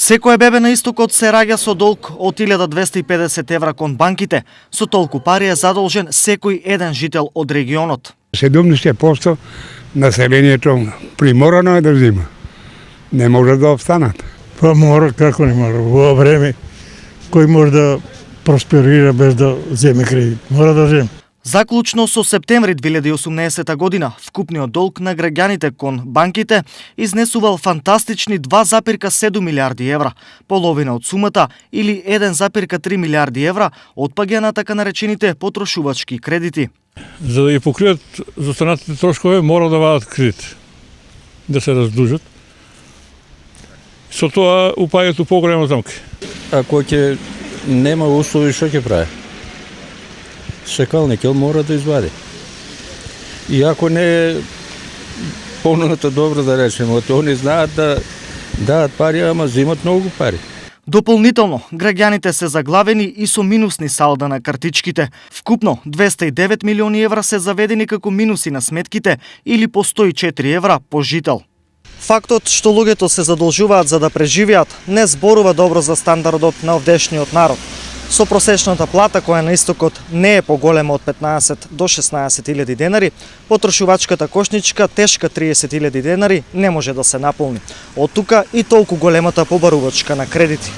Секое бебе на истокот се раѓа со долг од 1250 евра кон банките. Со толку пари е задолжен секој еден жител од регионот. 70% населението приморано е да взима. Не може да обстанат. Па мора, како не мора. Во време кој може да просперира без да земе кредит. Мора да земе. Заклучно со септември 2018 година, вкупниот долг на граѓаните кон банките изнесувал фантастични 2,7 милиарди евра. Половина од сумата, или 1,3 милиарди евра, отпаѓа на така наречените потрошувачки кредити. За да ја покријат за останатите трошкове, мора да вадат кредит, да се раздужат. Со тоа упаѓаат у поголема замка. Ако ќе нема услови, што ќе прави? Секалник мора да извади. И ако не е полното добро да речеме, они знаат да дадат пари, ама зимат многу пари. Дополнително, граѓаните се заглавени и со минусни салда на картичките. Вкупно 209 милиони евра се заведени како минуси на сметките или по 104 евра по жител. Фактот што луѓето се задолжуваат за да преживеат не зборува добро за стандардот на овдешниот народ. Со просечната плата која на истокот не е поголема од 15 до 16.000 денари, потрошувачката кошничка тешка 30.000 денари не може да се наполни. Од тука и толку големата побарувачка на кредити.